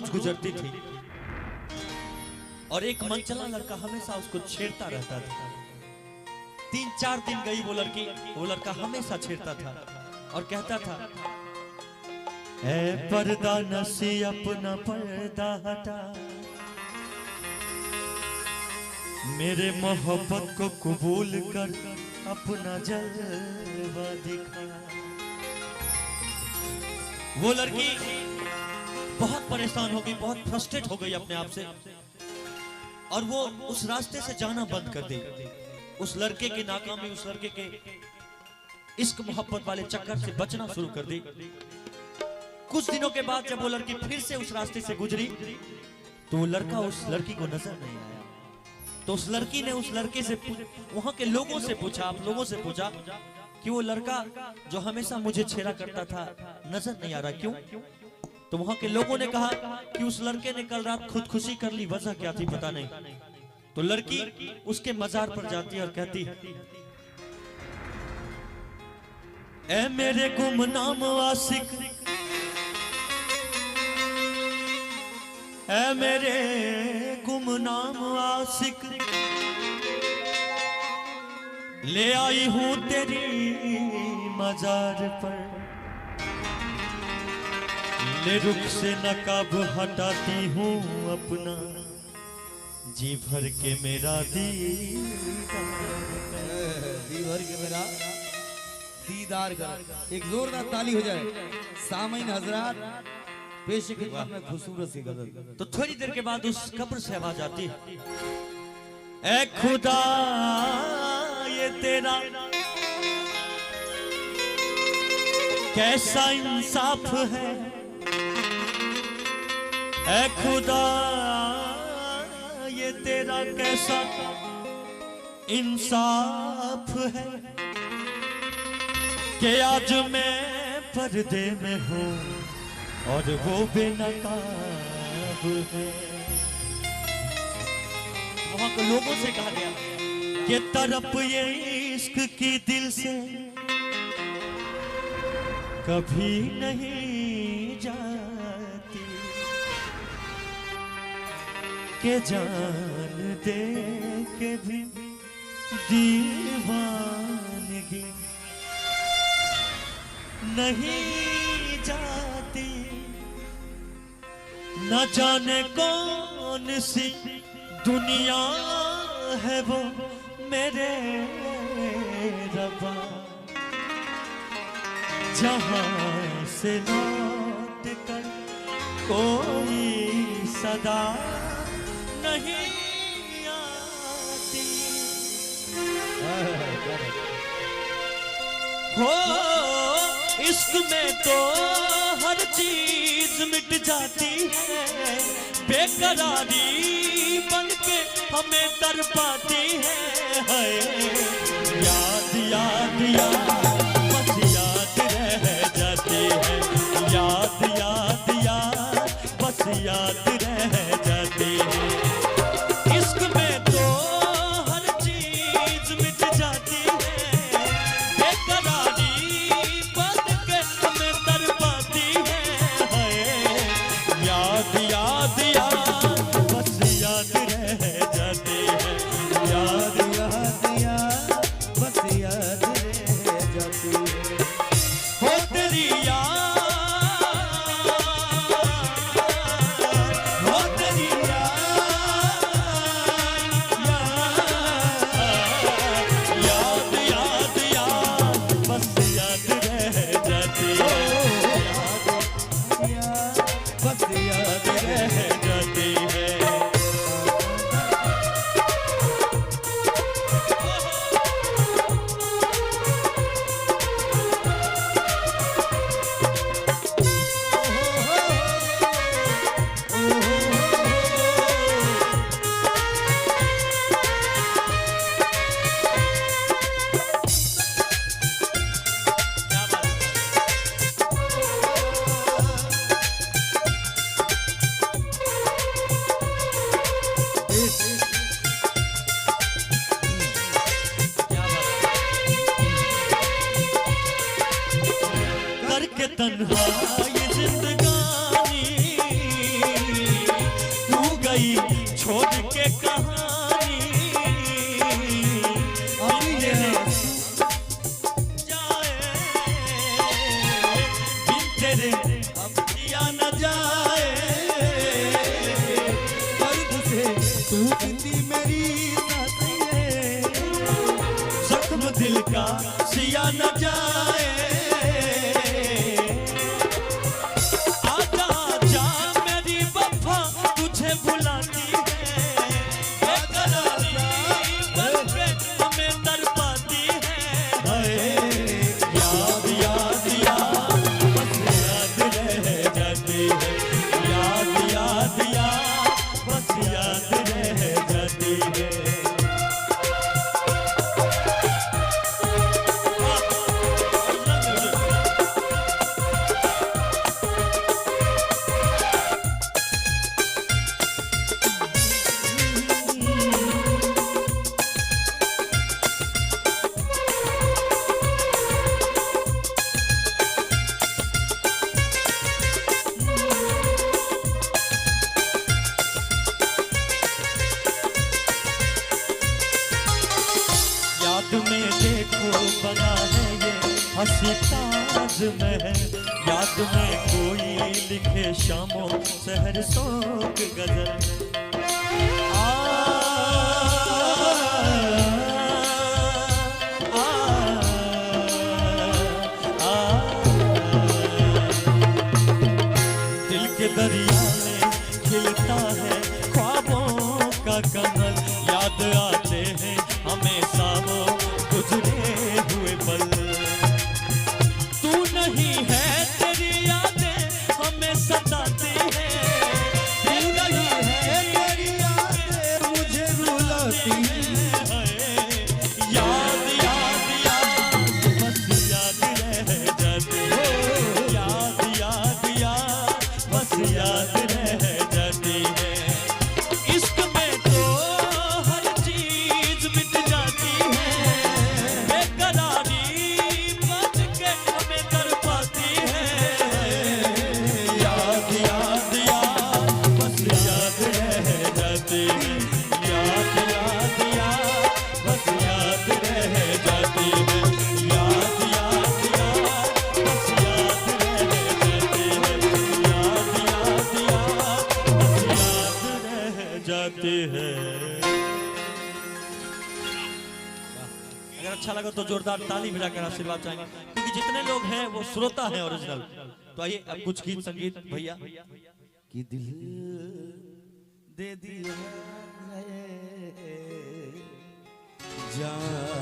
रोज गुजरती थी और एक मनचला लड़का हमेशा उसको छेड़ता रहता था। 3-4 दिन गई वो लड़का हमेशा छेड़ता था और कहता था, ऐ पर्दा नसी अपना पर्दा हटा, मेरे मोहब्बत को कबूल कर, अपना जलवा दिखा। वो लड़की बहुत परेशान हो गई, बहुत फ्रस्ट्रेट हो गई अपने आप से और वो उस रास्ते से जाना बंद कर दी। उस लड़के की नाकामी, उस लड़के के इश्क मोहब्बत वाले चक्कर से बचना शुरू कर दी। कुछ दिनों के बाद जब वो लड़की फिर से उस रास्ते से गुजरी तो वो लड़का उस लड़की को नजर नहीं आया। तो उस लड़की ने उस लड़के से, वहां के लोगों से पूछा, आप लोगों से पूछा कि वो लड़का जो हमेशा मुझे छेड़ा करता था नजर नहीं आ रहा, क्यों? तो वहां के लोगों ने कहा कि उस लड़के ने कल रात खुदकुशी कर ली, वजह क्या थी पता नहीं। तो लड़की उसके मजार पर जाती है और कहती, ऐ मेरे गुमनाम आशिक, ऐ मेरे गुमनाम आशिक, ले आई हूं तेरी मजार पर, ले रुख से नकाब हटाती हूँ अपना, जी भर के मेरा दीदार कर। एक जोरदार ताली हो जाए। सामीन हजरात, पेश खिदमत में खूबसूरत सी गजल। तो थोड़ी देर के बाद उस कब्र से आवाज आती है, ऐ खुदा ये तेरा कैसा इंसाफ है, ऐ खुदा ये तेरा कैसा इंसाफ है कि आज मैं पर्दे में हूँ और वो बेनकाब है। वहां के लोगों से कहा गया कि तरफ ये इश्क की दिल से कभी नहीं जाती, के जान दे के भी दीवानगी नहीं जाती। न जाने कौन सी दुनिया है वो मेरे रब्बा, जहां से लौट कर कोई सदा नहीं आती। हो इश्क में तो हर चीज मिट जाती है, बेकरारी बनके हमें तड़पाती है। याद याद याद बस याद रह जाती है, याद याद याद बस याद रह जाती है। इश्क में तो हर चीज मिट जाती है, बेकरारी बनके हमें तड़पाती है। याद याद याद बस याद रह जाती है, याद याद याद बस याद रह जाती है। हो तेरी याद, हो तेरी याद, याद याद याद बस याद रह जाती है, याद बस याद रह जाती है। करके तन्हा ये जिंदगानी, याद में देखो बना है ये हंसी ताज महल, याद में कोई लिखे शामों सहर सोक गजल। दिल के दरिया में खिलता है ख्वाबों का कमल, याद आते हैं हमेशा वो गुजरे हुए पल। तू नहीं है तेरी यादें हमें सताती हैं, तू नहीं है तेरी यादें मुझे रुलाती हैं। याद याद याद बस याद रह जाती है, याद याद याद बस याद रह जाती है। इश्क में तो हर चीज मिट जाती है, बेकरारी बन के हमें तड़पाती है। याद याद याद बस याद रह जाती है, याद याद याद बस याद रह जाती है, याद याद याद बस याद रह जाती है, याद याद याद बस याद रह जाती है। अगर अच्छा लगा तो जोरदार ताली बजाकर आशीर्वाद चाहेंगे, क्योंकि जितने लोग हैं वो श्रोता हैं ओरिजिनल। तो आइए अब कुछ गीत संगीत भैया। कि दिल दे दिया है जान